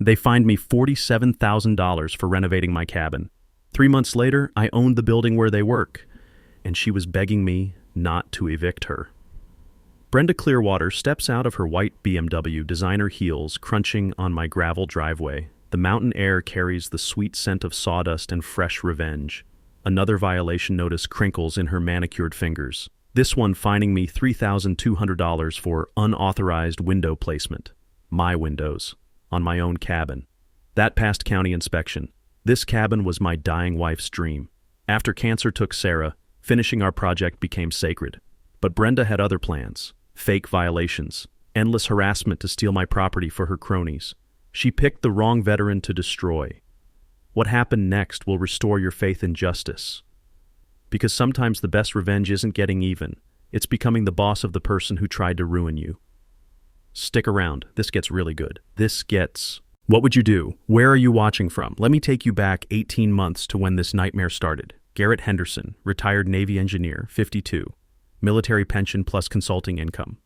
They fined me $47,000 for renovating my cabin. 3 months later, I owned the building where they work, and she was begging me not to evict her. Brenda Clearwater steps out of her white BMW designer heels crunching on my gravel driveway. The mountain air carries the sweet scent of sawdust and fresh revenge. Another violation notice crinkles in her manicured fingers. This one fining me $3,200 for unauthorized window placement. My windows. On my own cabin. That passed county inspection. This cabin was my dying wife's dream. After cancer took Sarah, finishing our project became sacred. But Brenda had other plans. Fake violations. Endless harassment to steal my property for her cronies. She picked the wrong veteran to destroy. What happened next will restore your faith in justice. Because sometimes the best revenge isn't getting even. It's becoming the boss of the person who tried to ruin you. Stick around. This gets really good. What would you do? Where are you watching from? Let me take you back 18 months to when this nightmare started. Garrett Henderson, retired Navy engineer, 52. Military pension plus consulting income.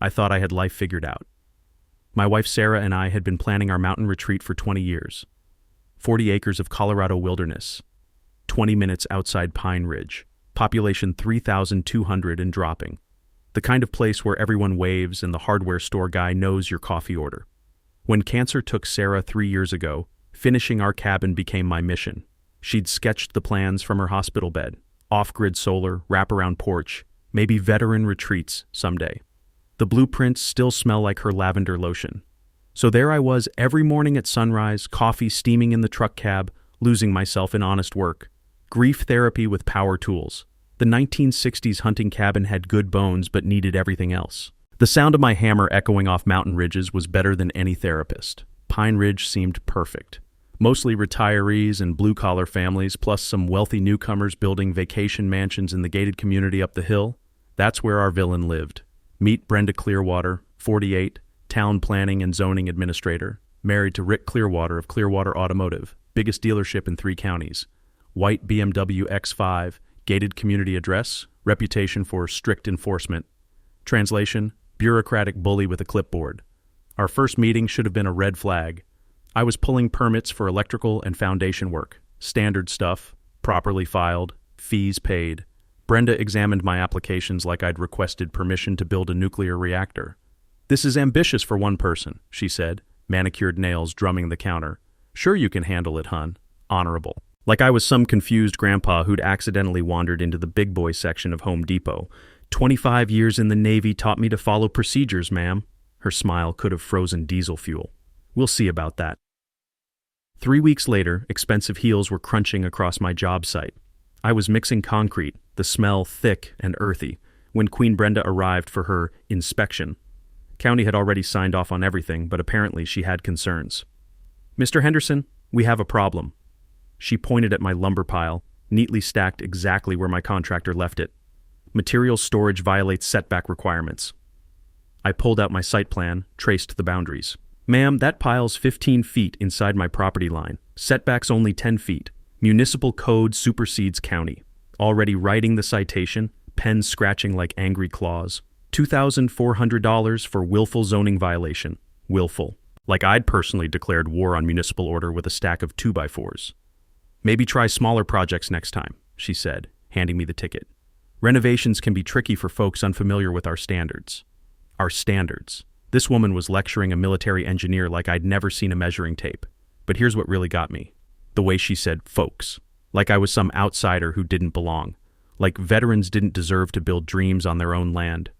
I thought I had life figured out. My wife Sarah and I had been planning our mountain retreat for 20 years. 40 acres of Colorado wilderness. 20 minutes outside Pine Ridge. Population 3,200 and dropping. The kind of place where everyone waves and the hardware store guy knows your coffee order. When cancer took Sarah 3 years ago, finishing our cabin became my mission. She'd sketched the plans from her hospital bed. Off-grid solar, wraparound porch, maybe veteran retreats someday. The blueprints still smell like her lavender lotion. So there I was every morning at sunrise, coffee steaming in the truck cab, losing myself in honest work. Grief therapy with power tools. The 1960s hunting cabin had good bones but needed everything else. The sound of my hammer echoing off mountain ridges was better than any therapist. Pine Ridge seemed perfect. Mostly retirees and blue-collar families, plus some wealthy newcomers building vacation mansions in the gated community up the hill. That's where our villain lived. Meet Brenda Clearwater, 48, town planning and zoning administrator, married to Rick Clearwater of Clearwater Automotive, biggest dealership in 3 counties. White BMW X5, gated community address, reputation for strict enforcement. Translation, bureaucratic bully with a clipboard. Our first meeting should have been a red flag. I was pulling permits for electrical and foundation work. Standard stuff, properly filed, fees paid. Brenda examined my applications like I'd requested permission to build a nuclear reactor. "This is ambitious for one person," she said, manicured nails drumming the counter. "Sure you can handle it, hun. Honorable." Like I was some confused grandpa who'd accidentally wandered into the big boy section of Home Depot. 25 years in the Navy taught me to follow procedures, ma'am. Her smile could have frozen diesel fuel. We'll see about that. 3 weeks later, expensive heels were crunching across my job site. I was mixing concrete, the smell thick and earthy, when Queen Brenda arrived for her inspection. County had already signed off on everything, but apparently she had concerns. "Mr. Henderson, we have a problem." She pointed at my lumber pile, neatly stacked exactly where my contractor left it. "Material storage violates setback requirements." I pulled out my site plan, traced the boundaries. "Ma'am, that pile's 15 feet inside my property line. Setback's only 10 feet. Municipal code supersedes county." Already writing the citation, pen scratching like angry claws. $2,400 for willful zoning violation. Willful. Like I'd personally declared war on municipal order with a stack of 2x4s. "Maybe try smaller projects next time," she said, handing me the ticket. "Renovations can be tricky for folks unfamiliar with our standards." Our standards. This woman was lecturing a military engineer like I'd never seen a measuring tape. But here's what really got me. The way she said folks. Like I was some outsider who didn't belong. Like veterans didn't deserve to build dreams on their own land.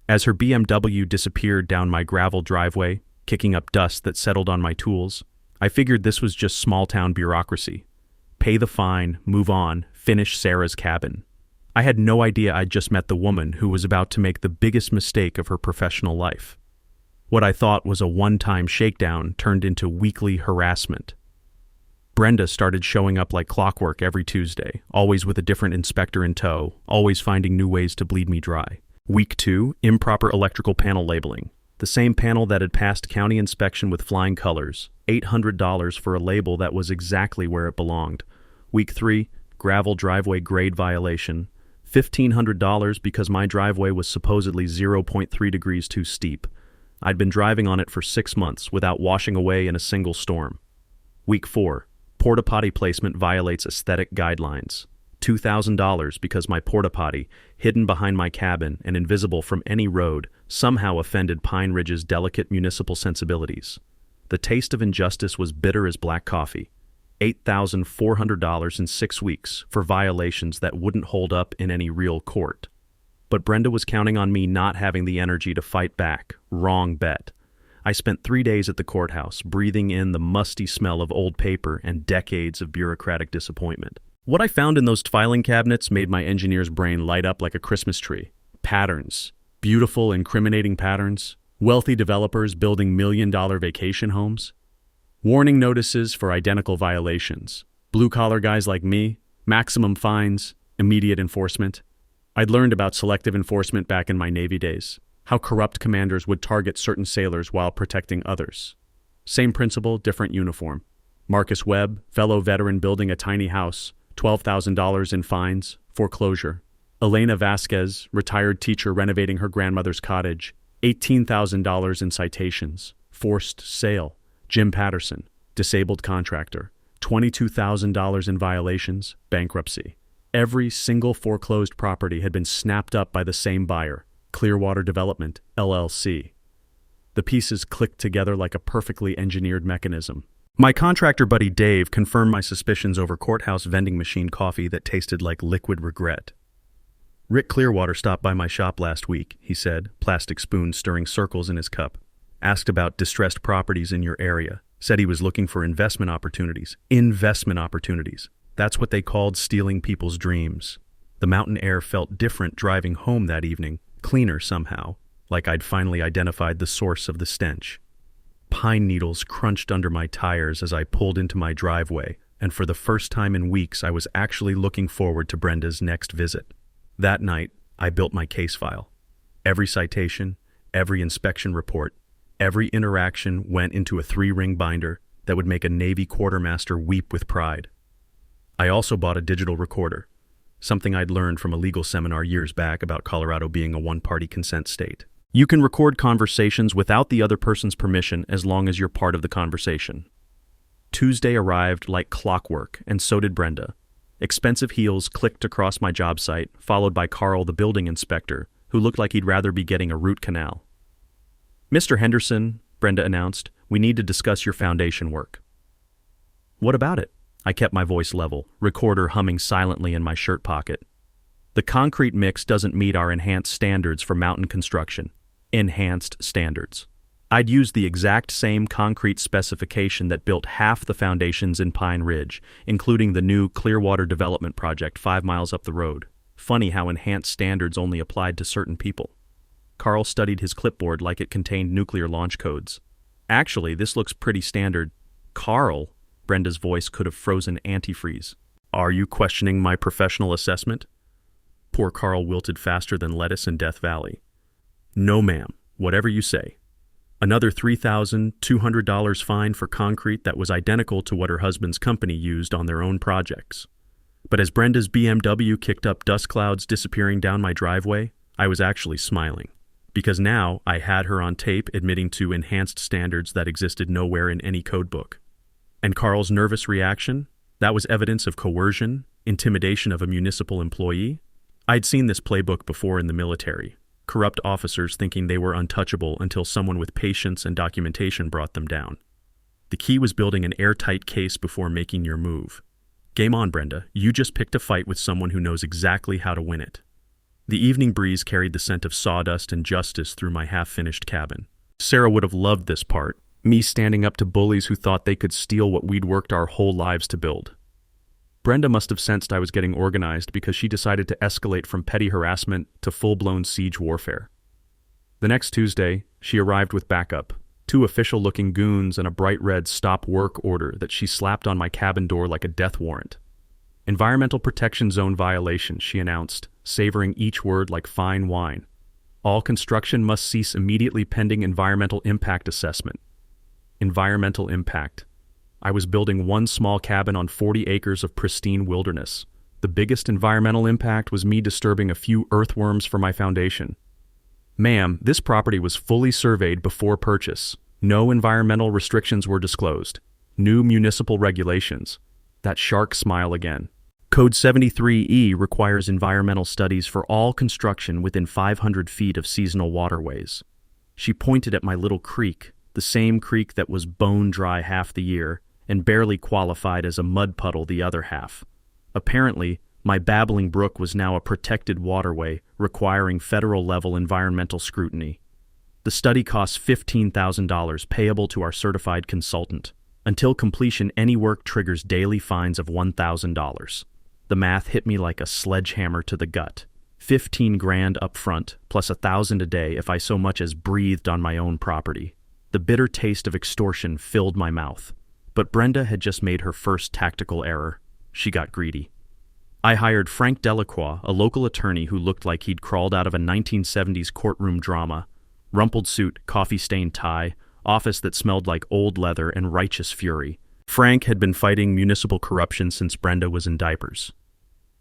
As her BMW disappeared down my gravel driveway, kicking up dust that settled on my tools, I figured this was just small-town bureaucracy. Pay the fine, move on, finish Sarah's cabin. I had no idea I'd just met the woman who was about to make the biggest mistake of her professional life. What I thought was a one-time shakedown turned into weekly harassment. Brenda started showing up like clockwork every Tuesday, always with a different inspector in tow, always finding new ways to bleed me dry. Week 2, improper electrical panel labeling. The same panel that had passed county inspection with flying colors. $800 for a label that was exactly where it belonged. Week 3, gravel driveway grade violation. $1,500 because my driveway was supposedly 0.3 degrees too steep. I'd been driving on it for 6 months without washing away in a single storm. Week 4. Porta potty placement violates aesthetic guidelines. $2,000 because my porta potty, hidden behind my cabin and invisible from any road, somehow offended Pine Ridge's delicate municipal sensibilities. The taste of injustice was bitter as black coffee. $8,400 in 6 weeks for violations that wouldn't hold up in any real court. But Brenda was counting on me not having the energy to fight back. Wrong bet. I spent 3 days at the courthouse, breathing in the musty smell of old paper and decades of bureaucratic disappointment. What I found in those filing cabinets made my engineer's brain light up like a Christmas tree. Patterns. Beautiful, incriminating patterns. Wealthy developers building million-dollar vacation homes. Warning notices for identical violations. Blue-collar guys like me. Maximum fines. Immediate enforcement. I'd learned about selective enforcement back in my Navy days. How corrupt commanders would target certain sailors while protecting others. Same principle, different uniform. Marcus Webb, fellow veteran building a tiny house, $12,000 in fines, foreclosure. Elena Vasquez, retired teacher renovating her grandmother's cottage, $18,000 in citations, forced sale. Jim Patterson, disabled contractor, $22,000 in violations, bankruptcy. Every single foreclosed property had been snapped up by the same buyer, Clearwater Development, LLC. The pieces clicked together like a perfectly engineered mechanism. My contractor buddy Dave confirmed my suspicions over courthouse vending machine coffee that tasted like liquid regret. Rick Clearwater stopped by my shop last week, he said, plastic spoon stirring circles in his cup. Asked about distressed properties in your area. Said he was looking for investment opportunities. Investment opportunities. That's what they called stealing people's dreams. The mountain air felt different driving home that evening, cleaner somehow, like I'd finally identified the source of the stench. Pine needles crunched under my tires as I pulled into my driveway, and for the first time in weeks I was actually looking forward to Brenda's next visit. That night, I built my case file. Every citation, every inspection report, every interaction went into a 3-ring binder that would make a Navy quartermaster weep with pride. I also bought a digital recorder, something I'd learned from a legal seminar years back about Colorado being a one-party consent state. You can record conversations without the other person's permission as long as you're part of the conversation. Tuesday arrived like clockwork, and so did Brenda. Expensive heels clicked across my job site, followed by Carl, the building inspector, who looked like he'd rather be getting a root canal. "Mr. Henderson," Brenda announced, "we need to discuss your foundation work." "What about it?" I kept my voice level, recorder humming silently in my shirt pocket. "The concrete mix doesn't meet our enhanced standards for mountain construction." Enhanced standards. I'd used the exact same concrete specification that built half the foundations in Pine Ridge, including the new Clearwater Development project 5 miles up the road. Funny how enhanced standards only applied to certain people. Carl studied his clipboard like it contained nuclear launch codes. "Actually, this looks pretty standard." "Carl," Brenda's voice could have frozen antifreeze. "Are you questioning my professional assessment?" Poor Carl wilted faster than lettuce in Death Valley. "No, ma'am. Whatever you say." Another $3,200 fine for concrete that was identical to what her husband's company used on their own projects. But as Brenda's BMW kicked up dust clouds disappearing down my driveway, I was actually smiling. Because now I had her on tape admitting to enhanced standards that existed nowhere in any codebook. And Carl's nervous reaction? That was evidence of coercion, intimidation of a municipal employee. I'd seen this playbook before in the military. Corrupt officers thinking they were untouchable until someone with patience and documentation brought them down. The key was building an airtight case before making your move. Game on, Brenda. You just picked a fight with someone who knows exactly how to win it. The evening breeze carried the scent of sawdust and justice through my half-finished cabin. Sarah would have loved this part, me standing up to bullies who thought they could steal what we'd worked our whole lives to build. Brenda must have sensed I was getting organized because she decided to escalate from petty harassment to full-blown siege warfare. The next Tuesday, she arrived with backup, 2 official-looking goons and a bright red stop work order that she slapped on my cabin door like a death warrant. "Environmental Protection Zone violation," she announced, savoring each word like fine wine. "All construction must cease immediately pending environmental impact assessment." Environmental impact. I was building one small cabin on 40 acres of pristine wilderness. The biggest environmental impact was me disturbing a few earthworms for my foundation. Ma'am, this property was fully surveyed before purchase. No environmental restrictions were disclosed. New municipal regulations. That shark smile again. Code 73E requires environmental studies for all construction within 500 feet of seasonal waterways. She pointed at my little creek, the same creek that was bone dry half the year and barely qualified as a mud puddle the other half. Apparently, my babbling brook was now a protected waterway requiring federal-level environmental scrutiny. The study costs $15,000 payable to our certified consultant. Until completion, any work triggers daily fines of $1,000. The math hit me like a sledgehammer to the gut. 15 grand up front, plus $1,000 a day if I so much as breathed on my own property. The bitter taste of extortion filled my mouth. But Brenda had just made her first tactical error. She got greedy. I hired Frank Delacroix, a local attorney who looked like he'd crawled out of a 1970s courtroom drama. Rumpled suit, coffee-stained tie, office that smelled like old leather and righteous fury. Frank had been fighting municipal corruption since Brenda was in diapers.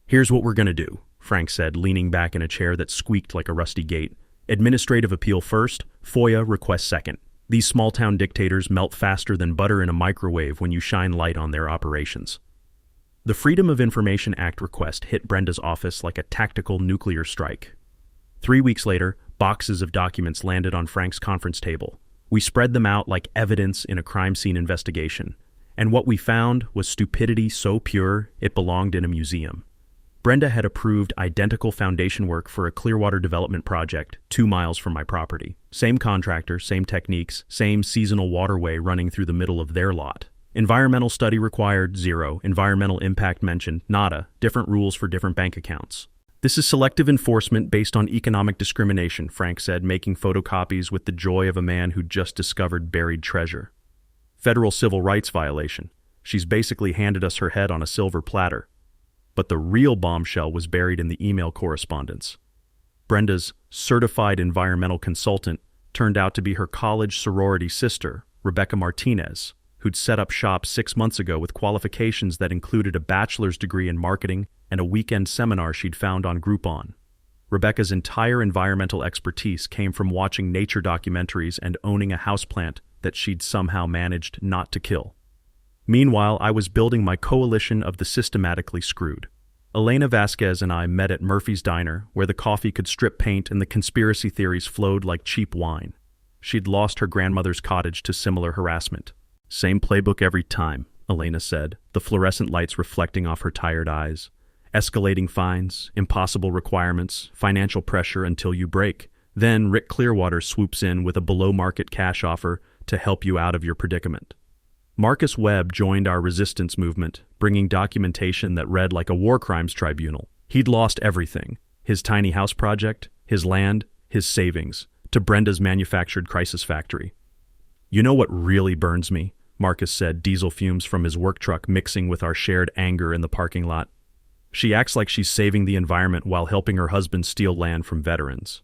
"Here's what we're going to do," Frank said, leaning back in a chair that squeaked like a rusty gate. "Administrative appeal first, FOIA request second. These small-town dictators melt faster than butter in a microwave when you shine light on their operations." The Freedom of Information Act request hit Brenda's office like a tactical nuclear strike. 3 weeks later, boxes of documents landed on Frank's conference table. We spread them out like evidence in a crime scene investigation. And what we found was stupidity so pure it belonged in a museum. Brenda had approved identical foundation work for a Clearwater development project 2 miles from my property. Same contractor, same techniques, same seasonal waterway running through the middle of their lot. Environmental study required, 0. Environmental impact mentioned, nada. Different rules for different bank accounts. "This is selective enforcement based on economic discrimination," Frank said, making photocopies with the joy of a man who'd just discovered buried treasure. "Federal civil rights violation. She's basically handed us her head on a silver platter." But the real bombshell was buried in the email correspondence. Brenda's certified environmental consultant turned out to be her college sorority sister, Rebecca Martinez, who'd set up shop 6 months ago with qualifications that included a bachelor's degree in marketing and a weekend seminar she'd found on Groupon. Rebecca's entire environmental expertise came from watching nature documentaries and owning a houseplant that she'd somehow managed not to kill. Meanwhile, I was building my coalition of the systematically screwed. Elena Vasquez and I met at Murphy's Diner, where the coffee could strip paint and the conspiracy theories flowed like cheap wine. She'd lost her grandmother's cottage to similar harassment. "Same playbook every time," Elena said, the fluorescent lights reflecting off her tired eyes. "Escalating fines, impossible requirements, financial pressure until you break. Then Rick Clearwater swoops in with a below-market cash offer to help you out of your predicament." Marcus Webb joined our resistance movement, bringing documentation that read like a war crimes tribunal. He'd lost everything: his tiny house project, his land, his savings, to Brenda's manufactured crisis factory. "You know what really burns me?" Marcus said, diesel fumes from his work truck mixing with our shared anger in the parking lot. "She acts like she's saving the environment while helping her husband steal land from veterans."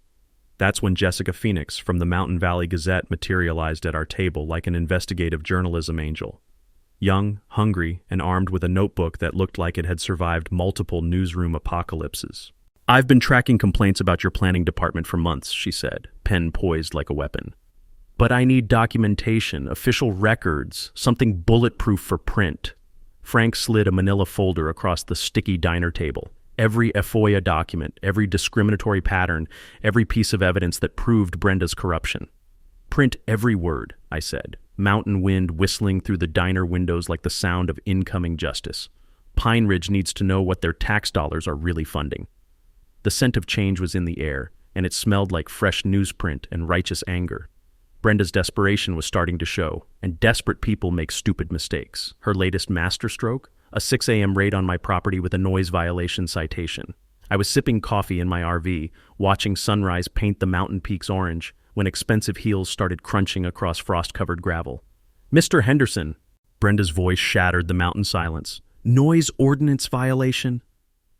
That's when Jessica Phoenix from the Mountain Valley Gazette materialized at our table like an investigative journalism angel. Young, hungry, and armed with a notebook that looked like it had survived multiple newsroom apocalypses. "I've been tracking complaints about your planning department for months," she said, pen poised like a weapon. "But I need documentation, official records, something bulletproof for print." Frank slid a manila folder across the sticky diner table. Every FOIA document, every discriminatory pattern, every piece of evidence that proved Brenda's corruption. "Print every word," I said, mountain wind whistling through the diner windows like the sound of incoming justice. Pine Ridge needs to know what their tax dollars are really funding. The scent of change was in the air, and it smelled like fresh newsprint and righteous anger. Brenda's desperation was starting to show, and desperate people make stupid mistakes. Her latest masterstroke? A 6 a.m. raid on my property with a noise violation citation. I was sipping coffee in my RV, watching sunrise paint the mountain peaks orange, when expensive heels started crunching across frost-covered gravel. "Mr. Henderson!" Brenda's voice shattered the mountain silence. "Noise ordinance violation?"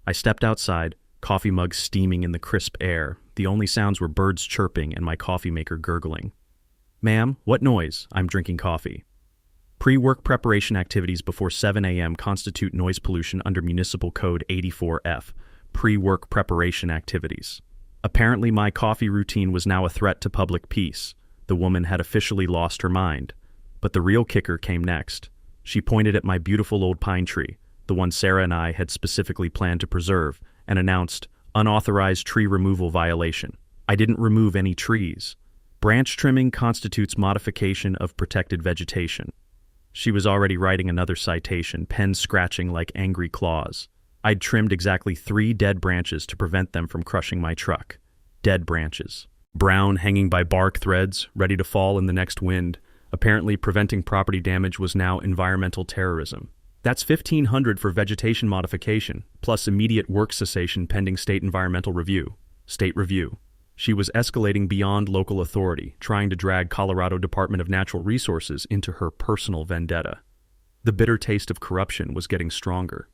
I stepped outside, coffee mug steaming in the crisp air. The only sounds were birds chirping and my coffee maker gurgling. "Ma'am, what noise?" I'm drinking coffee. Pre-work preparation activities before 7 a.m. constitute noise pollution under Municipal Code 84F. Pre-work preparation activities. Apparently, my coffee routine was now a threat to public peace. The woman had officially lost her mind. But the real kicker came next. She pointed at my beautiful old pine tree, the one Sarah and I had specifically planned to preserve, and announced, "Unauthorized tree removal violation." I didn't remove any trees. Branch trimming constitutes modification of protected vegetation. She was already writing another citation, pen scratching like angry claws. I'd trimmed exactly 3 dead branches to prevent them from crushing my truck. Dead branches. Brown, hanging by bark threads, ready to fall in the next wind. Apparently, preventing property damage was now environmental terrorism. That's $1,500 for vegetation modification, plus immediate work cessation pending state environmental review. State review. She was escalating beyond local authority, trying to drag Colorado Department of Natural Resources into her personal vendetta. The bitter taste of corruption was getting stronger.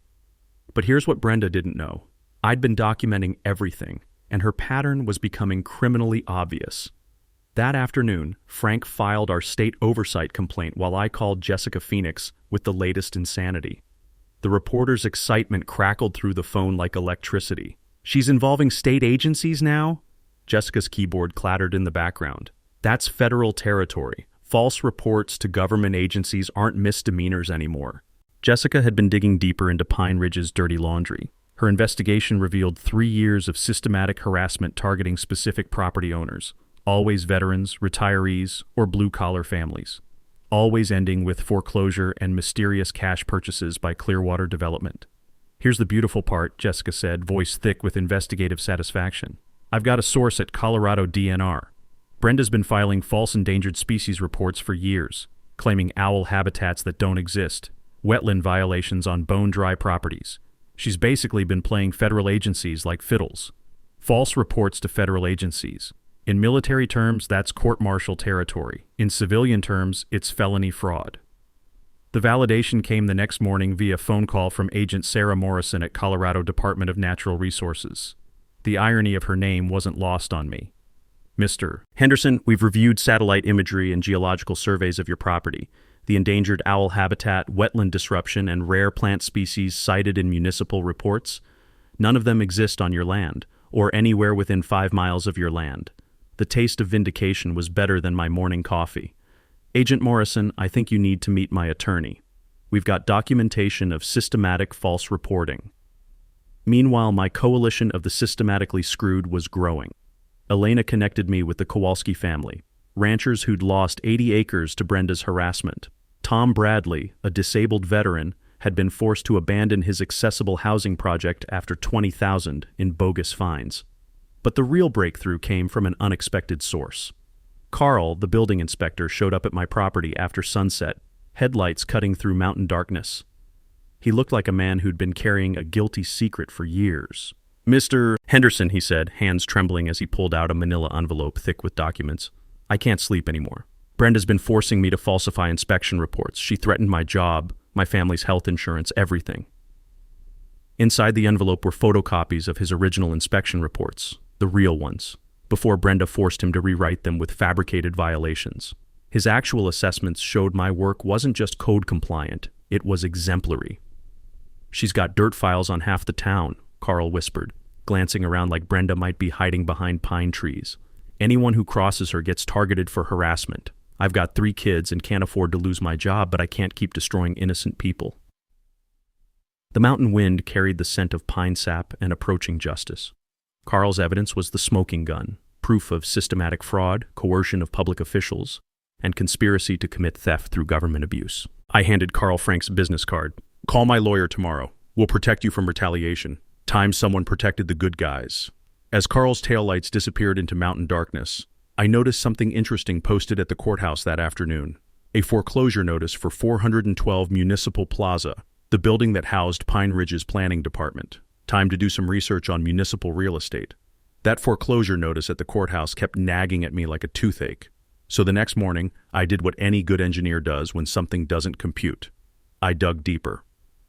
But here's what Brenda didn't know. I'd been documenting everything, and her pattern was becoming criminally obvious. That afternoon, Frank filed our state oversight complaint while I called Jessica Phoenix with the latest insanity. The reporter's excitement crackled through the phone like electricity. "She's involving state agencies now?" Jessica's keyboard clattered in the background. "That's federal territory. False reports to government agencies aren't misdemeanors anymore." Jessica had been digging deeper into Pine Ridge's dirty laundry. Her investigation revealed 3 years of systematic harassment targeting specific property owners, always veterans, retirees, or blue-collar families, always ending with foreclosure and mysterious cash purchases by Clearwater Development. "Here's the beautiful part," Jessica said, voice thick with investigative satisfaction. "I've got a source at Colorado DNR. Brenda's been filing false endangered species reports for years, claiming owl habitats that don't exist, wetland violations on bone-dry properties. She's basically been playing federal agencies like fiddles. False reports to federal agencies. In military terms, that's court-martial territory. In civilian terms, it's felony fraud." The validation came the next morning via phone call from Agent Sarah Morrison at Colorado Department of Natural Resources. The irony of her name wasn't lost on me. "Mr. Henderson, we've reviewed satellite imagery and geological surveys of your property. The endangered owl habitat, wetland disruption, and rare plant species cited in municipal reports, none of them exist on your land, or anywhere within 5 miles of your land. The taste of vindication was better than my morning coffee. Agent Morrison, I think you need to meet my attorney. We've got documentation of systematic false reporting." Meanwhile, my coalition of the systematically screwed was growing. Elena connected me with the Kowalski family, ranchers who'd lost 80 acres to Brenda's harassment. Tom Bradley, a disabled veteran, had been forced to abandon his accessible housing project after $20,000 in bogus fines. But the real breakthrough came from an unexpected source. Carl, the building inspector, showed up at my property after sunset, headlights cutting through mountain darkness. He looked like a man who'd been carrying a guilty secret for years. "Mr. Henderson," he said, hands trembling as he pulled out a manila envelope thick with documents. "I can't sleep anymore. Brenda's been forcing me to falsify inspection reports. She threatened my job, my family's health insurance, everything." Inside the envelope were photocopies of his original inspection reports, the real ones, before Brenda forced him to rewrite them with fabricated violations. His actual assessments showed my work wasn't just code compliant, it was exemplary. "She's got dirt files on half the town," Carl whispered, glancing around like Brenda might be hiding behind pine trees. "Anyone who crosses her gets targeted for harassment. I've got 3 kids and can't afford to lose my job, but I can't keep destroying innocent people." The mountain wind carried the scent of pine sap and approaching justice. Carl's evidence was the smoking gun, proof of systematic fraud, coercion of public officials, and conspiracy to commit theft through government abuse. I handed Carl Frank's business card. "Call my lawyer tomorrow. We'll protect you from retaliation. Time someone protected the good guys." As Carl's taillights disappeared into mountain darkness, I noticed something interesting posted at the courthouse that afternoon. A foreclosure notice for 412 Municipal Plaza, the building that housed Pine Ridge's planning department. Time to do some research on municipal real estate. That foreclosure notice at the courthouse kept nagging at me like a toothache. So the next morning, I did what any good engineer does when something doesn't compute. I dug deeper.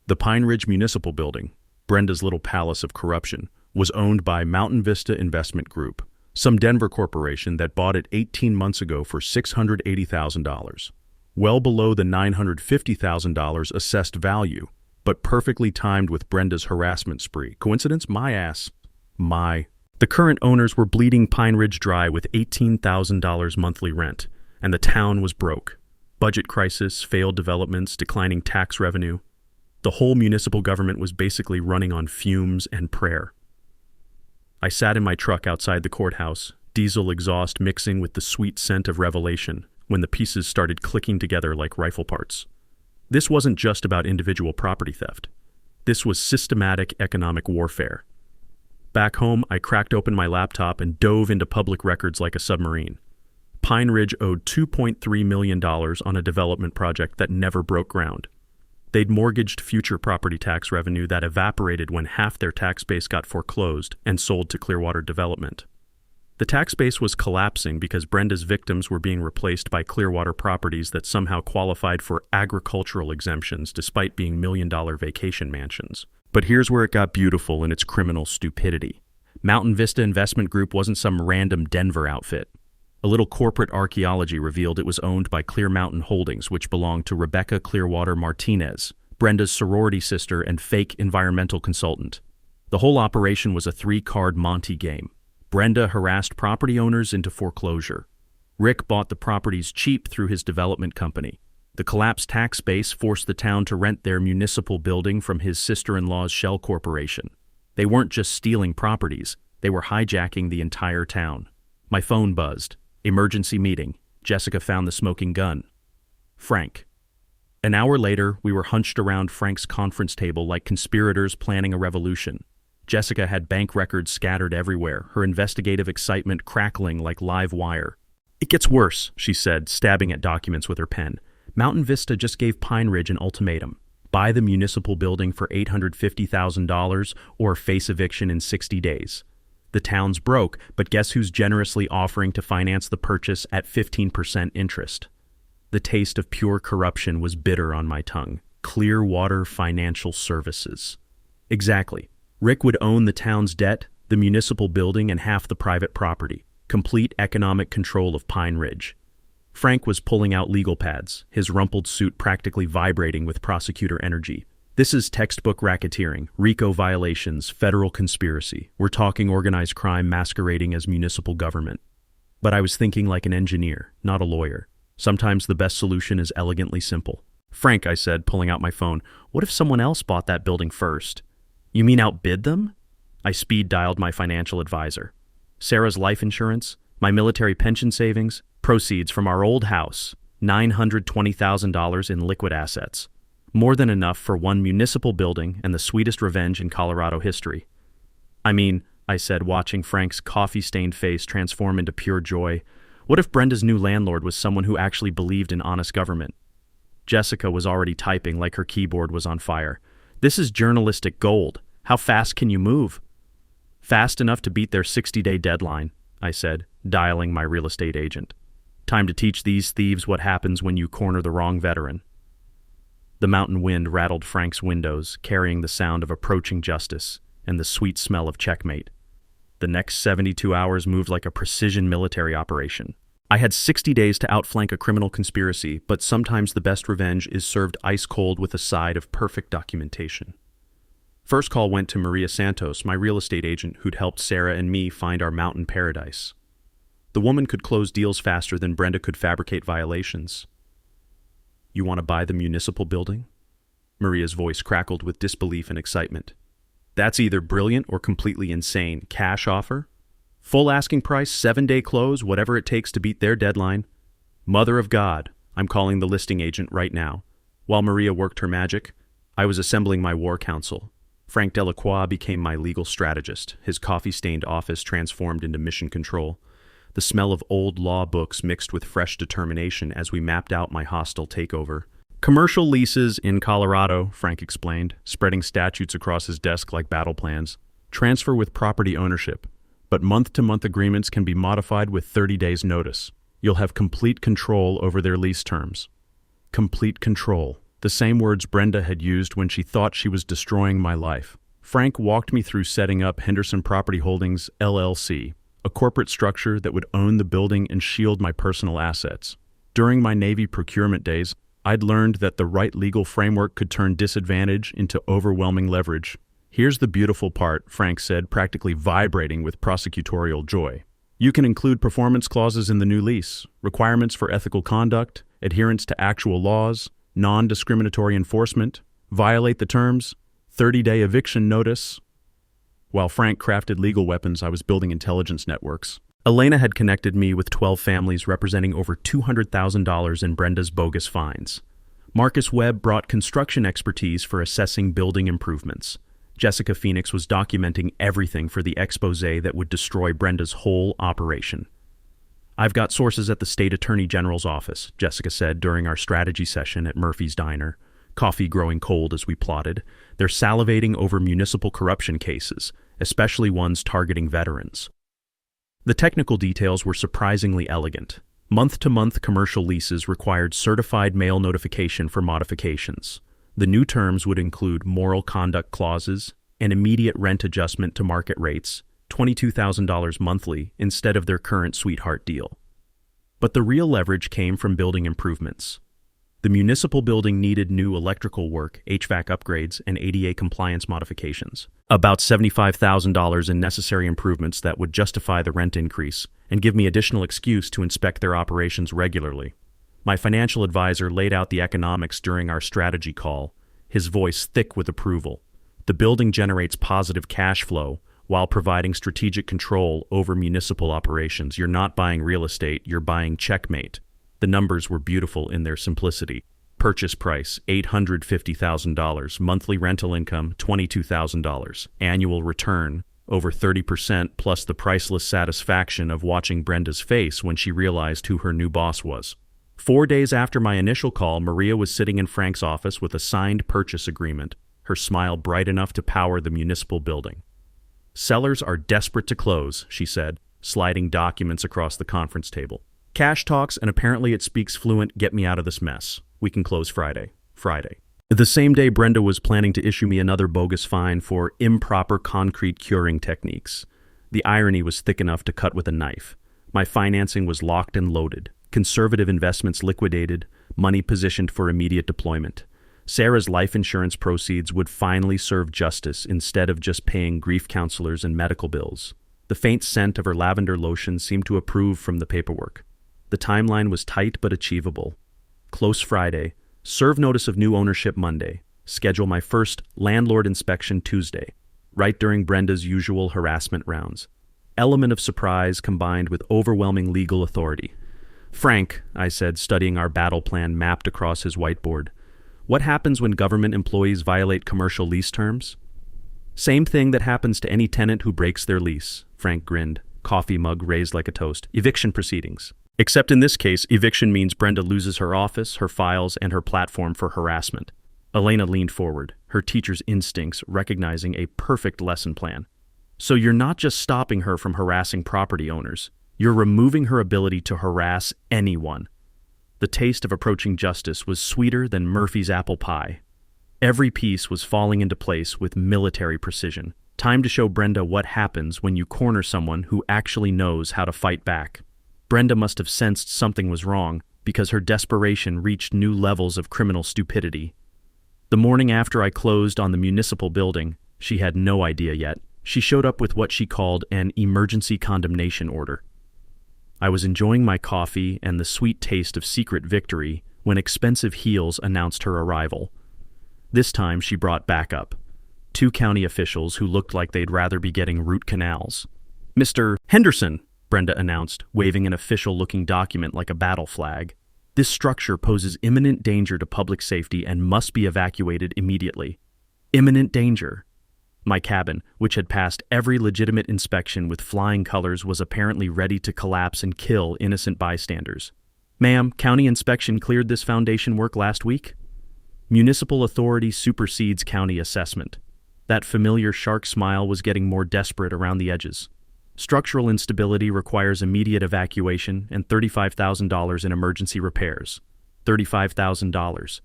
The Pine Ridge Municipal Building, Brenda's little palace of corruption, was owned by Mountain Vista Investment Group, some Denver corporation that bought it 18 months ago for $680,000. Well below the $950,000 assessed value, but perfectly timed with Brenda's harassment spree. Coincidence? My ass. My The current owners were bleeding Pine Ridge dry with $18,000 monthly rent, and the town was broke. Budget crisis, failed developments, declining tax revenue. The whole municipal government was basically running on fumes and prayer. I sat in my truck outside the courthouse, diesel exhaust mixing with the sweet scent of Revelation, when the pieces started clicking together like rifle parts. This wasn't just about individual property theft. This was systematic economic warfare. Back home, I cracked open my laptop and dove into public records like a submarine. Pine Ridge owed $2.3 million on a development project that never broke ground. They'd mortgaged future property tax revenue that evaporated when half their tax base got foreclosed and sold to Clearwater Development. The tax base was collapsing because Brenda's victims were being replaced by Clearwater properties that somehow qualified for agricultural exemptions despite being million-dollar vacation mansions. But here's where it got beautiful in its criminal stupidity. Mountain Vista Investment Group wasn't some random Denver outfit. A little corporate archaeology revealed it was owned by Clear Mountain Holdings, which belonged to Rebecca Clearwater Martinez, Brenda's sorority sister and fake environmental consultant. The whole operation was a 3-card Monte game. Brenda harassed property owners into foreclosure. Rick bought the properties cheap through his development company. The collapsed tax base forced the town to rent their municipal building from his sister-in-law's shell corporation. They weren't just stealing properties, they were hijacking the entire town. My phone buzzed. Emergency meeting. Jessica found the smoking gun. Frank. An hour later, we were hunched around Frank's conference table like conspirators planning a revolution. Jessica had bank records scattered everywhere, her investigative excitement crackling like live wire. "It gets worse," she said, stabbing at documents with her pen. "Mountain Vista just gave Pine Ridge an ultimatum. Buy the municipal building for $850,000 or face eviction in 60 days. The town's broke, but guess who's generously offering to finance the purchase at 15% interest? The taste of pure corruption was bitter on my tongue. Clearwater Financial Services. Exactly. Rick would own the town's debt, the municipal building, and half the private property. Complete economic control of Pine Ridge. Frank was pulling out legal pads, his rumpled suit practically vibrating with prosecutor energy. "This is textbook racketeering, RICO violations, federal conspiracy. We're talking organized crime masquerading as municipal government." But I was thinking like an engineer, not a lawyer. Sometimes the best solution is elegantly simple. "Frank," I said, pulling out my phone, "what if someone else bought that building first?" "You mean outbid them?" I speed dialed my financial advisor. "Sarah's life insurance, my military pension savings, proceeds from our old house, $920,000 in liquid assets. More than enough for one municipal building and the sweetest revenge in Colorado history." "I mean," I said, watching Frank's coffee-stained face transform into pure joy, "what if Brenda's new landlord was someone who actually believed in honest government?" Jessica was already typing like her keyboard was on fire. "This is journalistic gold. How fast can you move?" "Fast enough to beat their 60-day deadline," I said, dialing my real estate agent. "Time to teach these thieves what happens when you corner the wrong veteran." The mountain wind rattled Frank's windows, carrying the sound of approaching justice and the sweet smell of checkmate. The next 72 hours moved like a precision military operation. I had 60 days to outflank a criminal conspiracy, but sometimes the best revenge is served ice cold with a side of perfect documentation. First call went to Maria Santos, my real estate agent who'd helped Sarah and me find our mountain paradise. The woman could close deals faster than Brenda could fabricate violations. "You want to buy the municipal building?" Maria's voice crackled with disbelief and excitement. "That's either brilliant or completely insane. Cash offer? Full asking price, 7-day close, whatever it takes to beat their deadline. Mother of God, I'm calling the listing agent right now." While Maria worked her magic, I was assembling my war council. Frank Delacroix became my legal strategist, his coffee-stained office transformed into mission control. The smell of old law books mixed with fresh determination as we mapped out my hostile takeover. "Commercial leases in Colorado," Frank explained, spreading statutes across his desk like battle plans. "Transfer with property ownership, but month-to-month agreements can be modified with 30 days' notice. You'll have complete control over their lease terms." Complete control. The same words Brenda had used when she thought she was destroying my life. Frank walked me through setting up Henderson Property Holdings, LLC, a corporate structure that would own the building and shield my personal assets. During my Navy procurement days, I'd learned that the right legal framework could turn disadvantage into overwhelming leverage. Here's the beautiful part, Frank said, practically vibrating with prosecutorial joy. You can include performance clauses in the new lease, requirements for ethical conduct, adherence to actual laws, non-discriminatory enforcement, violate the terms, 30-day eviction notice. While Frank crafted legal weapons, I was building intelligence networks. Elena had connected me with 12 families representing over $200,000 in Brenda's bogus fines. Marcus Webb brought construction expertise for assessing building improvements. Jessica Phoenix was documenting everything for the exposé that would destroy Brenda's whole operation. I've got sources at the State Attorney General's office, Jessica said during our strategy session at Murphy's Diner, coffee growing cold as we plotted. They're salivating over municipal corruption cases, especially ones targeting veterans. The technical details were surprisingly elegant. Month-to-month commercial leases required certified mail notification for modifications. The new terms would include moral conduct clauses, an immediate rent adjustment to market rates, $22,000 monthly instead of their current sweetheart deal. But the real leverage came from building improvements. The municipal building needed new electrical work, HVAC upgrades, and ADA compliance modifications. About $75,000 in necessary improvements that would justify the rent increase and give me additional excuse to inspect their operations regularly. My financial advisor laid out the economics during our strategy call, his voice thick with approval. The building generates positive cash flow while providing strategic control over municipal operations. You're not buying real estate, you're buying checkmate. The numbers were beautiful in their simplicity. Purchase price, $850,000. Monthly rental income, $22,000. Annual return, over 30%, plus the priceless satisfaction of watching Brenda's face when she realized who her new boss was. 4 days after my initial call, Maria was sitting in Frank's office with a signed purchase agreement, her smile bright enough to power the municipal building. Sellers are desperate to close, she said, sliding documents across the conference table. Cash talks, and apparently it speaks fluent, get me out of this mess. We can close Friday. The same day, Brenda was planning to issue me another bogus fine for improper concrete curing techniques. The irony was thick enough to cut with a knife. My financing was locked and loaded. Conservative investments liquidated, money positioned for immediate deployment. Sarah's life insurance proceeds would finally serve justice instead of just paying grief counselors and medical bills. The faint scent of her lavender lotion seemed to approve from the paperwork. The timeline was tight but achievable. Close Friday, serve notice of new ownership Monday, schedule my first landlord inspection Tuesday, right during Brenda's usual harassment rounds. Element of surprise combined with overwhelming legal authority. Frank, I said, studying our battle plan mapped across his whiteboard, what happens when government employees violate commercial lease terms? Same thing that happens to any tenant who breaks their lease, Frank grinned, coffee mug raised like a toast. Eviction proceedings. Except in this case, eviction means Brenda loses her office, her files, and her platform for harassment. Elena leaned forward, her teacher's instincts recognizing a perfect lesson plan. So you're not just stopping her from harassing property owners. You're removing her ability to harass anyone. The taste of approaching justice was sweeter than Murphy's apple pie. Every piece was falling into place with military precision. Time to show Brenda what happens when you corner someone who actually knows how to fight back. Brenda must have sensed something was wrong because her desperation reached new levels of criminal stupidity. The morning after I closed on the municipal building, she had no idea yet. She showed up with what she called an emergency condemnation order. I was enjoying my coffee and the sweet taste of secret victory when Expensive Heels announced her arrival. This time she brought backup. 2 county officials who looked like they'd rather be getting root canals. "Mr. Henderson," Brenda announced, waving an official-looking document like a battle flag. "This structure poses imminent danger to public safety and must be evacuated immediately." Imminent danger. My cabin, which had passed every legitimate inspection with flying colors, was apparently ready to collapse and kill innocent bystanders. "Ma'am, county inspection cleared this foundation work last week." Municipal authority supersedes county assessment. That familiar shark smile was getting more desperate around the edges. Structural instability requires immediate evacuation and $35,000 in emergency repairs. $35,000.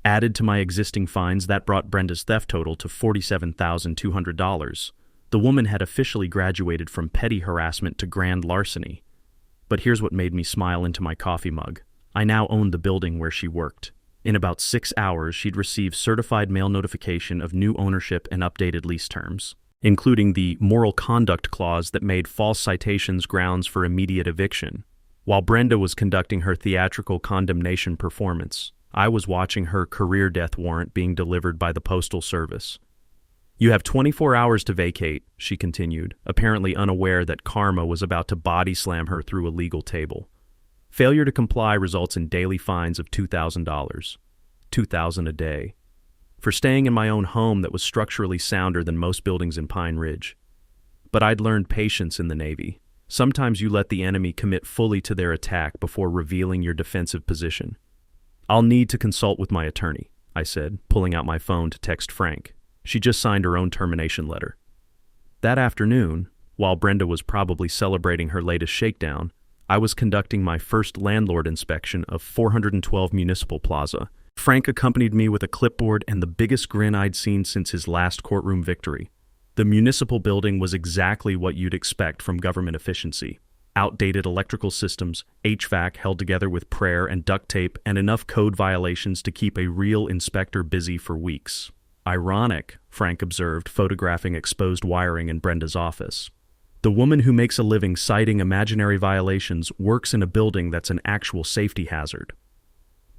Added to my existing fines, that brought Brenda's theft total to $47,200. The woman had officially graduated from petty harassment to grand larceny. But here's what made me smile into my coffee mug. I now owned the building where she worked. In about 6 hours, she'd received certified mail notification of new ownership and updated lease terms, including the moral conduct clause that made false citations grounds for immediate eviction. While Brenda was conducting her theatrical condemnation performance, I was watching her career death warrant being delivered by the Postal Service. "You have 24 hours to vacate," she continued, apparently unaware that karma was about to body slam her through a legal table. Failure to comply results in daily fines of $2,000, $2,000 a day, for staying in my own home that was structurally sounder than most buildings in Pine Ridge. But I'd learned patience in the Navy. Sometimes you let the enemy commit fully to their attack before revealing your defensive position. "I'll need to consult with my attorney," I said, pulling out my phone to text Frank. She just signed her own termination letter. That afternoon, while Brenda was probably celebrating her latest shakedown, I was conducting my first landlord inspection of 412 Municipal Plaza. Frank accompanied me with a clipboard and the biggest grin I'd seen since his last courtroom victory. The municipal building was exactly what you'd expect from government efficiency. Outdated electrical systems, HVAC held together with prayer and duct tape, and enough code violations to keep a real inspector busy for weeks. "Ironic," Frank observed, photographing exposed wiring in Brenda's office. "The woman who makes a living citing imaginary violations works in a building that's an actual safety hazard."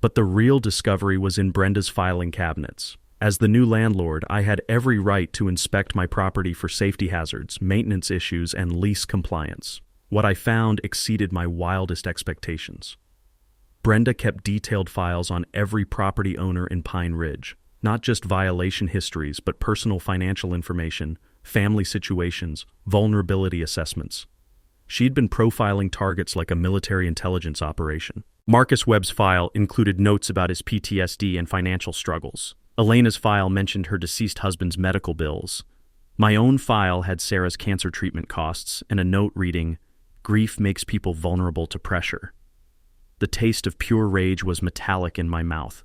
But the real discovery was in Brenda's filing cabinets. As the new landlord, I had every right to inspect my property for safety hazards, maintenance issues, and lease compliance. What I found exceeded my wildest expectations. Brenda kept detailed files on every property owner in Pine Ridge, not just violation histories, but personal financial information, family situations, vulnerability assessments. She'd been profiling targets like a military intelligence operation. Marcus Webb's file included notes about his PTSD and financial struggles. Elena's file mentioned her deceased husband's medical bills. My own file had Sarah's cancer treatment costs and a note reading, "Grief makes people vulnerable to pressure." The taste of pure rage was metallic in my mouth.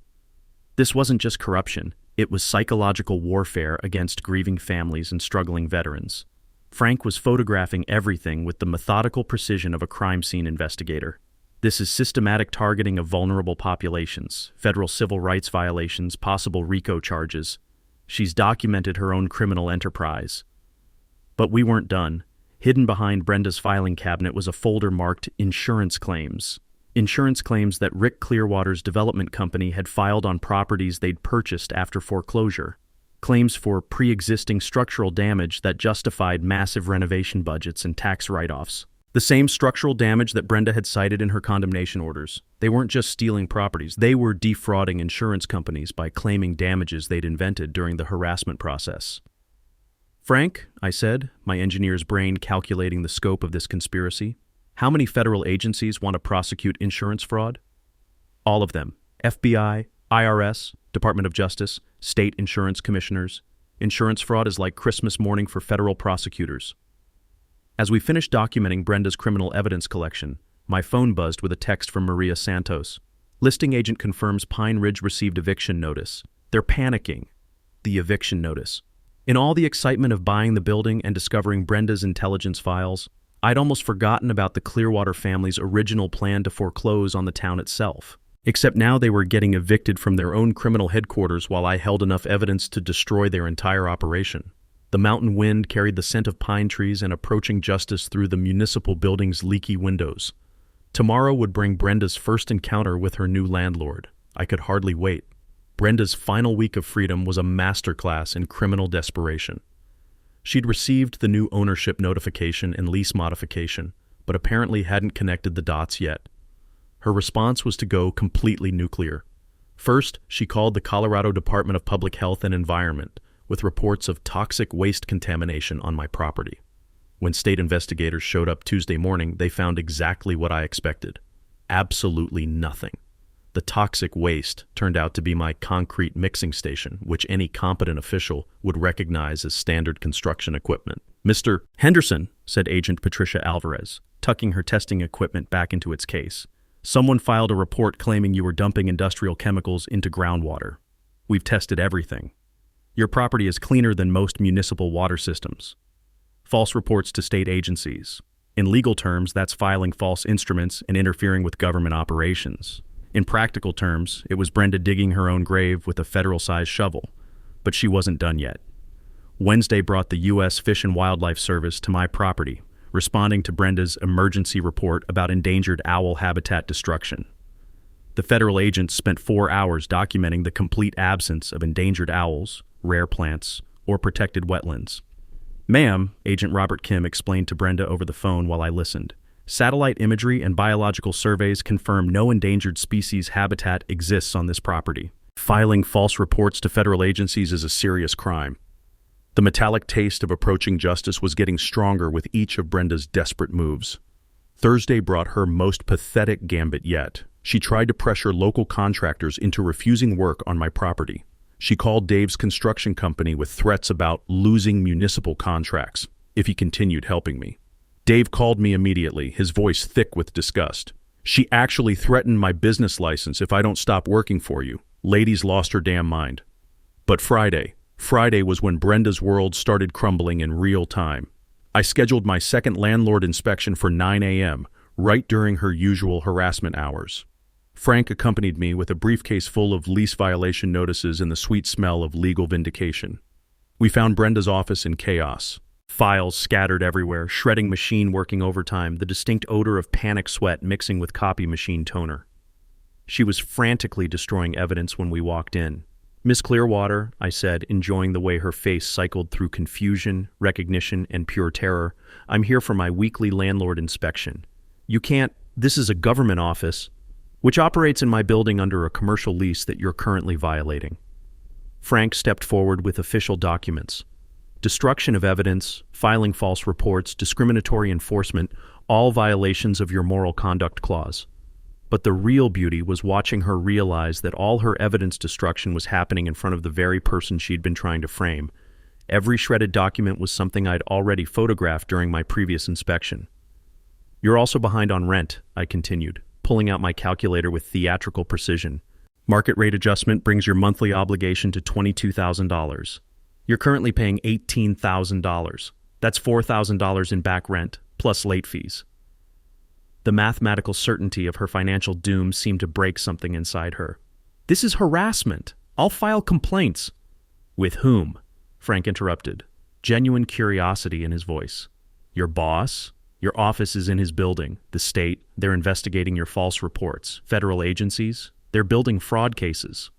This wasn't just corruption. It was psychological warfare against grieving families and struggling veterans. Frank was photographing everything with the methodical precision of a crime scene investigator. This is systematic targeting of vulnerable populations, federal civil rights violations, possible RICO charges. She's documented her own criminal enterprise. But we weren't done. Hidden behind Brenda's filing cabinet was a folder marked insurance claims. Insurance claims that Rick Clearwater's development company had filed on properties they'd purchased after foreclosure. Claims for pre-existing structural damage that justified massive renovation budgets and tax write-offs. The same structural damage that Brenda had cited in her condemnation orders. They weren't just stealing properties, they were defrauding insurance companies by claiming damages they'd invented during the harassment process. "Frank," I said, my engineer's brain calculating the scope of this conspiracy, "how many federal agencies want to prosecute insurance fraud?" "All of them. FBI, IRS, Department of Justice, state insurance commissioners. Insurance fraud is like Christmas morning for federal prosecutors." As we finished documenting Brenda's criminal evidence collection, my phone buzzed with a text from Maria Santos. "Listing agent confirms Pine Ridge received eviction notice. They're panicking." The eviction notice. In all the excitement of buying the building and discovering Brenda's intelligence files, I'd almost forgotten about the Clearwater family's original plan to foreclose on the town itself. Except now they were getting evicted from their own criminal headquarters while I held enough evidence to destroy their entire operation. The mountain wind carried the scent of pine trees and approaching justice through the municipal building's leaky windows. Tomorrow would bring Brenda's first encounter with her new landlord. I could hardly wait. Brenda's final week of freedom was a masterclass in criminal desperation. She'd received the new ownership notification and lease modification, but apparently hadn't connected the dots yet. Her response was to go completely nuclear. First, she called the Colorado Department of Public Health and Environment with reports of toxic waste contamination on my property. When state investigators showed up Tuesday morning, they found exactly what I expected. Absolutely nothing. The toxic waste turned out to be my concrete mixing station, which any competent official would recognize as standard construction equipment. "Mr. Henderson," said Agent Patricia Alvarez, tucking her testing equipment back into its case, "someone filed a report claiming you were dumping industrial chemicals into groundwater. We've tested everything. Your property is cleaner than most municipal water systems. False reports to state agencies. In legal terms, that's filing false instruments and interfering with government operations. In practical terms, it was Brenda digging her own grave with a federal-sized shovel. But she wasn't done yet. Wednesday brought the U.S. Fish and Wildlife Service to my property, responding to Brenda's emergency report about endangered owl habitat destruction. The federal agents spent 4 hours documenting the complete absence of endangered owls, rare plants, or protected wetlands. "Ma'am," Agent Robert Kim explained to Brenda over the phone while I listened, "satellite imagery and biological surveys confirm no endangered species habitat exists on this property. Filing false reports to federal agencies is a serious crime." The metallic taste of approaching justice was getting stronger with each of Brenda's desperate moves. Thursday brought her most pathetic gambit yet. She tried to pressure local contractors into refusing work on my property. She called Dave's construction company with threats about losing municipal contracts if he continued helping me. Dave called me immediately, his voice thick with disgust. "She actually threatened my business license if I don't stop working for you." Lady's lost her damn mind. But Friday was when Brenda's world started crumbling in real time. I scheduled my second landlord inspection for 9 a.m., right during her usual harassment hours. Frank accompanied me with a briefcase full of lease violation notices and the sweet smell of legal vindication. We found Brenda's office in chaos. Files scattered everywhere, shredding machine working overtime, the distinct odor of panic sweat mixing with copy machine toner. She was frantically destroying evidence when we walked in. "Miss Clearwater," I said, enjoying the way her face cycled through confusion, recognition, and pure terror, "I'm here for my weekly landlord inspection. You can't, this is a government office, which operates in my building under a commercial lease that you're currently violating." Frank stepped forward with official documents. Destruction of evidence, filing false reports, discriminatory enforcement, all violations of your moral conduct clause. But the real beauty was watching her realize that all her evidence destruction was happening in front of the very person she'd been trying to frame. Every shredded document was something I'd already photographed during my previous inspection. "You're also behind on rent," I continued, pulling out my calculator with theatrical precision. "Market rate adjustment brings your monthly obligation to $22,000. You're currently paying $18,000. That's $4,000 in back rent, plus late fees." The mathematical certainty of her financial doom seemed to break something inside her. "This is harassment. I'll file complaints." "With whom?" Frank interrupted, genuine curiosity in his voice. "Your boss? Your office is in his building. The state, they're investigating your false reports. Federal agencies, they're building fraud cases."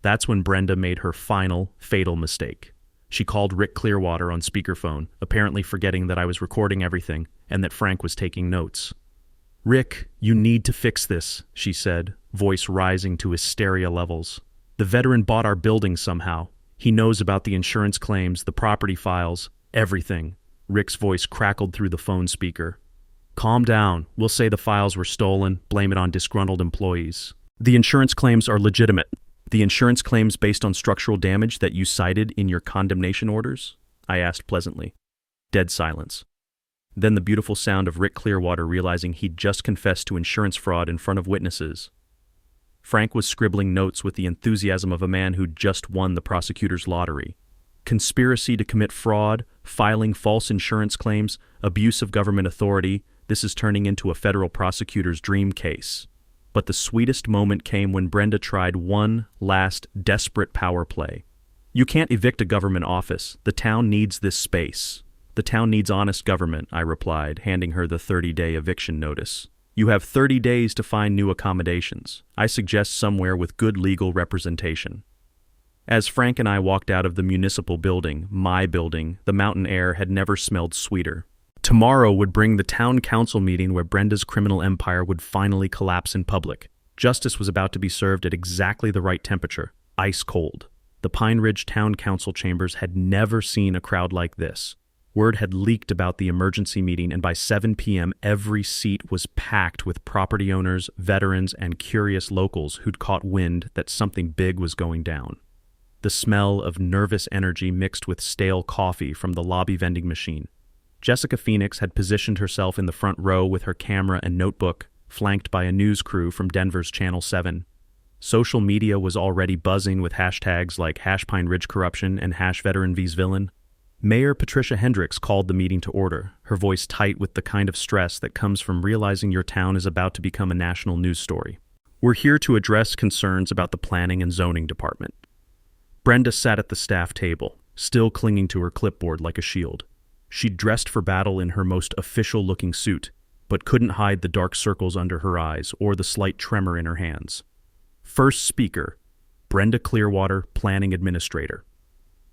That's when Brenda made her final, fatal mistake. She called Rick Clearwater on speakerphone, apparently forgetting that I was recording everything and that Frank was taking notes. "Rick, you need to fix this," she said, voice rising to hysteria levels. "The veteran bought our building somehow. He knows about the insurance claims, the property files, everything." Rick's voice crackled through the phone speaker. "Calm down. We'll say the files were stolen, blame it on disgruntled employees. The insurance claims are legitimate. The insurance claims based on structural damage that you cited in your condemnation orders?" I asked pleasantly. Dead silence. Then the beautiful sound of Rick Clearwater realizing he'd just confessed to insurance fraud in front of witnesses. Frank was scribbling notes with the enthusiasm of a man who'd just won the prosecutor's lottery. Conspiracy to commit fraud, filing false insurance claims, abuse of government authority, this is turning into a federal prosecutor's dream case. But the sweetest moment came when Brenda tried one last desperate power play. "You can't evict a government office. The town needs this space." "The town needs honest government," I replied, handing her the 30-day eviction notice. "You have 30 days to find new accommodations. I suggest somewhere with good legal representation." As Frank and I walked out of the municipal building, my building, the mountain air had never smelled sweeter. Tomorrow would bring the town council meeting where Brenda's criminal empire would finally collapse in public. Justice was about to be served at exactly the right temperature, ice cold. The Pine Ridge Town Council chambers had never seen a crowd like this. Word had leaked about the emergency meeting, and by 7 p.m. every seat was packed with property owners, veterans, and curious locals who'd caught wind that something big was going down. The smell of nervous energy mixed with stale coffee from the lobby vending machine. Jessica Phoenix had positioned herself in the front row with her camera and notebook, flanked by a news crew from Denver's Channel 7. Social media was already buzzing with hashtags like #PineRidgeCorruption and #VeteranVsVillain. Mayor Patricia Hendricks called the meeting to order, her voice tight with the kind of stress that comes from realizing your town is about to become a national news story. We're here to address concerns about the planning and zoning department. Brenda sat at the staff table, still clinging to her clipboard like a shield. She'd dressed for battle in her most official-looking suit, but couldn't hide the dark circles under her eyes or the slight tremor in her hands. First speaker, Brenda Clearwater, Planning Administrator.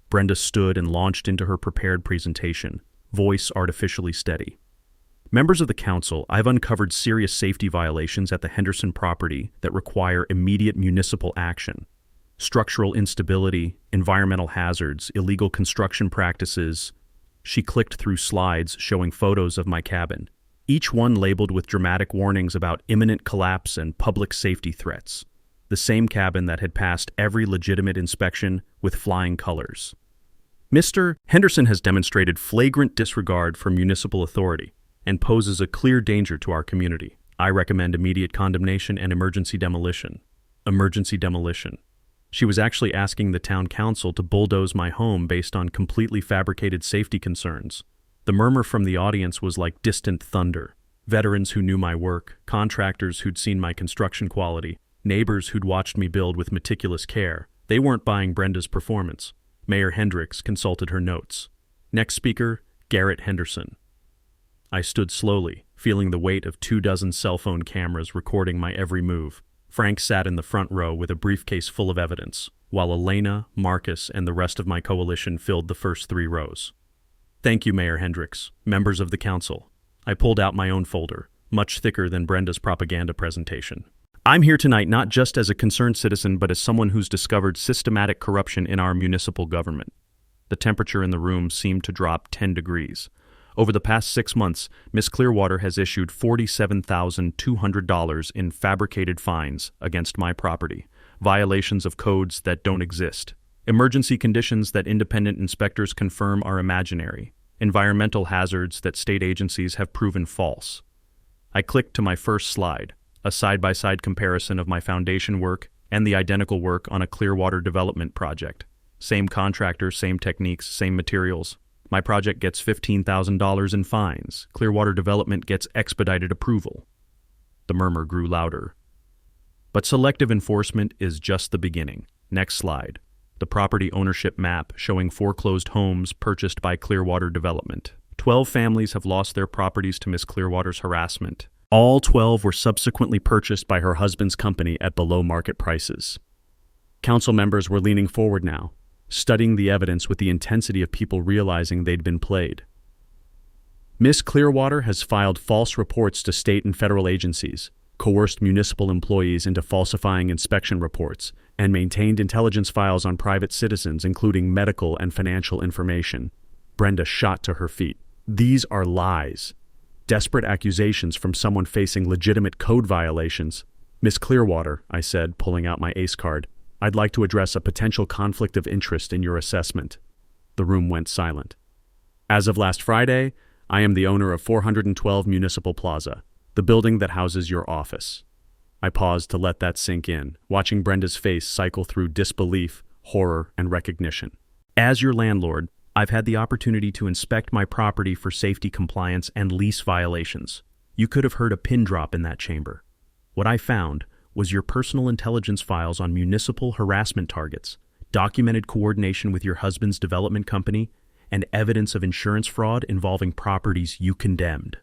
Brenda stood and launched into her prepared presentation, voice artificially steady. Members of the council, I've uncovered serious safety violations at the Henderson property that require immediate municipal action. Structural instability, environmental hazards, illegal construction practices. She clicked through slides showing photos of my cabin, each one labeled with dramatic warnings about imminent collapse and public safety threats. The same cabin that had passed every legitimate inspection with flying colors. Mr. Henderson has demonstrated flagrant disregard for municipal authority and poses a clear danger to our community. I recommend immediate condemnation and emergency demolition. Emergency demolition. She was actually asking the town council to bulldoze my home based on completely fabricated safety concerns. The murmur from the audience was like distant thunder. Veterans who knew my work, contractors who'd seen my construction quality, neighbors who'd watched me build with meticulous care. They weren't buying Brenda's performance. Mayor Hendricks consulted her notes. Next speaker, Garrett Henderson. I stood slowly, feeling the weight of 24 cell phone cameras recording my every move. Frank sat in the front row with a briefcase full of evidence, while Elena, Marcus, and the rest of my coalition filled the first 3 rows. Thank you, Mayor Hendricks, members of the council. I pulled out my own folder, much thicker than Brenda's propaganda presentation. I'm here tonight not just as a concerned citizen, but as someone who's discovered systematic corruption in our municipal government. The temperature in the room seemed to drop 10 degrees. Over the past 6 months, Ms. Clearwater has issued $47,200 in fabricated fines against my property, violations of codes that don't exist, emergency conditions that independent inspectors confirm are imaginary, environmental hazards that state agencies have proven false. I clicked to my first slide, a side-by-side comparison of my foundation work and the identical work on a Clearwater development project. Same contractor, same techniques, same materials. My project gets $15,000 in fines. Clearwater Development gets expedited approval. The murmur grew louder. But selective enforcement is just the beginning. Next slide. The property ownership map showing foreclosed homes purchased by Clearwater Development. 12 families have lost their properties to Miss Clearwater's harassment. All 12 were subsequently purchased by her husband's company at below-market prices. Council members were leaning forward now, studying the evidence with the intensity of people realizing they'd been played. Miss Clearwater has filed false reports to state and federal agencies, coerced municipal employees into falsifying inspection reports, and maintained intelligence files on private citizens, including medical and financial information. Brenda shot to her feet. These are lies. Desperate accusations from someone facing legitimate code violations. Miss Clearwater, I said, pulling out my ace card, I'd like to address a potential conflict of interest in your assessment. The room went silent. As of last Friday, I am the owner of 412 Municipal Plaza, the building that houses your office. I paused to let that sink in, watching Brenda's face cycle through disbelief, horror, and recognition. As your landlord, I've had the opportunity to inspect my property for safety compliance and lease violations. You could have heard a pin drop in that chamber. What I found was your personal intelligence files on municipal harassment targets, documented coordination with your husband's development company, and evidence of insurance fraud involving properties you condemned.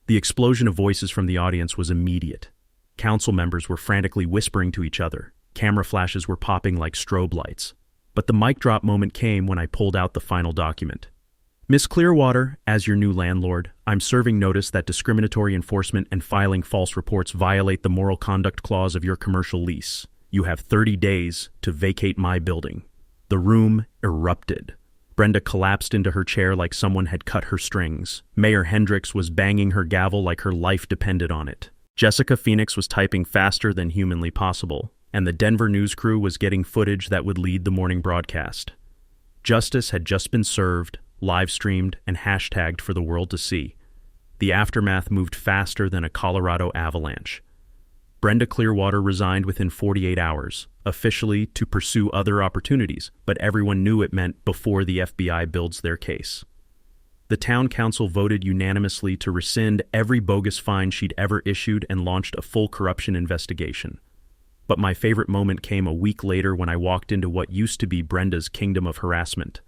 The explosion of voices from the audience was immediate. Council members were frantically whispering to each other. Camera flashes were popping like strobe lights. But the mic drop moment came when I pulled out the final document. Miss Clearwater, as your new landlord, I'm serving notice that discriminatory enforcement and filing false reports violate the moral conduct clause of your commercial lease. You have 30 days to vacate my building. The room erupted. Brenda collapsed into her chair like someone had cut her strings. Mayor Hendricks was banging her gavel like her life depended on it. Jessica Phoenix was typing faster than humanly possible, and the Denver news crew was getting footage that would lead the morning broadcast. Justice had just been served, live-streamed, and hashtagged for the world to see. The aftermath moved faster than a Colorado avalanche. Brenda Clearwater resigned within 48 hours, officially to pursue other opportunities, but everyone knew it meant before the FBI builds their case. The town council voted unanimously to rescind every bogus fine she'd ever issued and launched a full corruption investigation. But my favorite moment came a week later when I walked into what used to be Brenda's kingdom of harassment.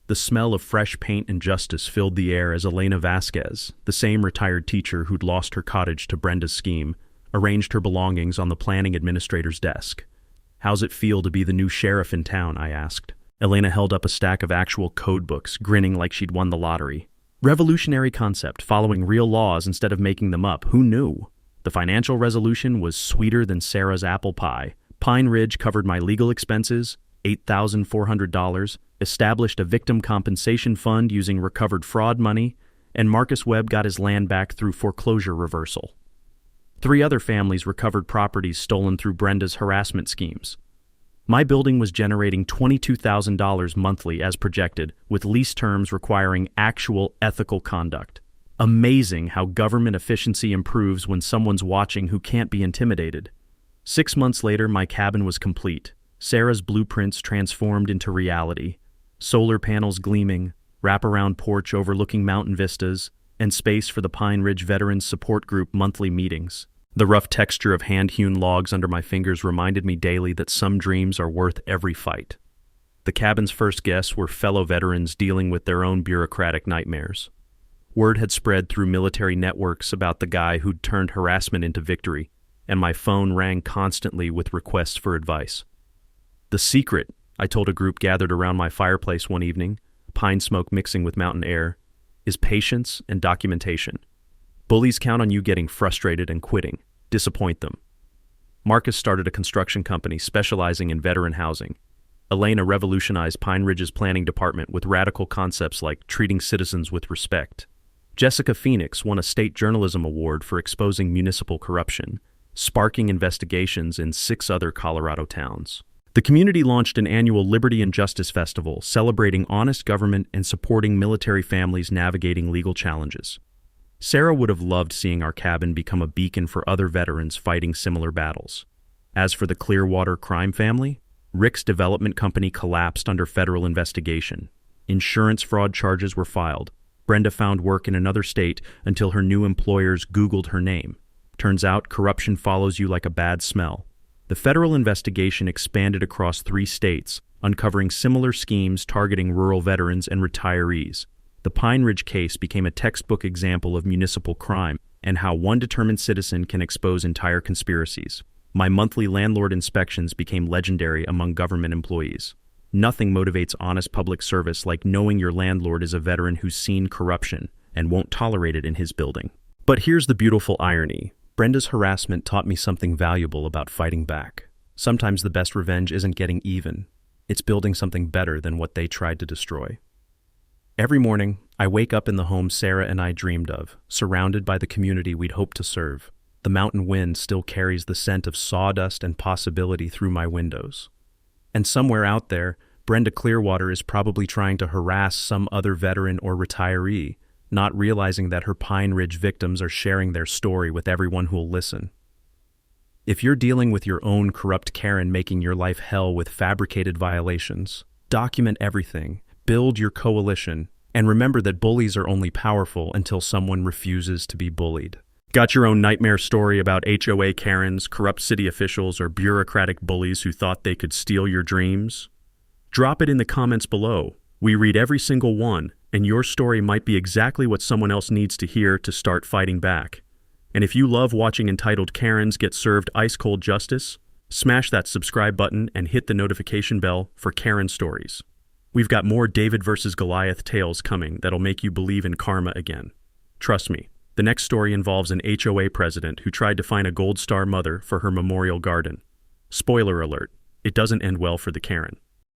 The smell of fresh paint and justice filled the air as Elena Vasquez, the same retired teacher who'd lost her cottage to Brenda's scheme, arranged her belongings on the planning administrator's desk. "How's it feel to be the new sheriff in town?" I asked. Elena held up a stack of actual code books, grinning like she'd won the lottery. Revolutionary concept, following real laws instead of making them up. Who knew? The financial resolution was sweeter than Sarah's apple pie. Pine Ridge covered my legal expenses, $8,400, established a victim compensation fund using recovered fraud money, and Marcus Webb got his land back through foreclosure reversal. 3 other families recovered properties stolen through Brenda's harassment schemes. My building was generating $22,000 monthly as projected, with lease terms requiring actual ethical conduct. Amazing how government efficiency improves when someone's watching who can't be intimidated. 6 months later, my cabin was complete. Sarah's blueprints transformed into reality. Solar panels gleaming, wraparound porch overlooking mountain vistas, and space for the Pine Ridge Veterans Support Group monthly meetings. The rough texture of hand-hewn logs under my fingers reminded me daily that some dreams are worth every fight. The cabin's first guests were fellow veterans dealing with their own bureaucratic nightmares. Word had spread through military networks about the guy who'd turned harassment into victory, and my phone rang constantly with requests for advice. "The secret," I told a group gathered around my fireplace one evening, pine smoke mixing with mountain air, "is patience and documentation. Bullies count on you getting frustrated and quitting. Disappoint them." Marcus started a construction company specializing in veteran housing. Elena revolutionized Pine Ridge's planning department with radical concepts like treating citizens with respect. Jessica Phoenix won a state journalism award for exposing municipal corruption, sparking investigations in 6 other Colorado towns. The community launched an annual Liberty and Justice Festival celebrating honest government and supporting military families navigating legal challenges. Sarah would have loved seeing our cabin become a beacon for other veterans fighting similar battles. As for the Clearwater crime family, Rick's development company collapsed under federal investigation. Insurance fraud charges were filed. Brenda found work in another state until her new employers Googled her name. Turns out corruption follows you like a bad smell. The federal investigation expanded across 3 states, uncovering similar schemes targeting rural veterans and retirees. The Pine Ridge case became a textbook example of municipal crime and how one determined citizen can expose entire conspiracies. My monthly landlord inspections became legendary among government employees. Nothing motivates honest public service like knowing your landlord is a veteran who's seen corruption and won't tolerate it in his building. But here's the beautiful irony. Brenda's harassment taught me something valuable about fighting back. Sometimes the best revenge isn't getting even. It's building something better than what they tried to destroy. Every morning, I wake up in the home Sarah and I dreamed of, surrounded by the community we'd hoped to serve. The mountain wind still carries the scent of sawdust and possibility through my windows. And somewhere out there, Brenda Clearwater is probably trying to harass some other veteran or retiree, not realizing that her Pine Ridge victims are sharing their story with everyone who'll listen. If you're dealing with your own corrupt Karen making your life hell with fabricated violations, document everything, build your coalition, and remember that bullies are only powerful until someone refuses to be bullied. Got your own nightmare story about HOA Karens, corrupt city officials, or bureaucratic bullies who thought they could steal your dreams? Drop it in the comments below. We read every single one, and your story might be exactly what someone else needs to hear to start fighting back. And if you love watching entitled Karens get served ice-cold justice, smash that subscribe button and hit the notification bell for Karen stories. We've got more David versus Goliath tales coming that'll make you believe in karma again. Trust me, the next story involves an HOA president who tried to find a gold star mother for her memorial garden. Spoiler alert, it doesn't end well for the Karen.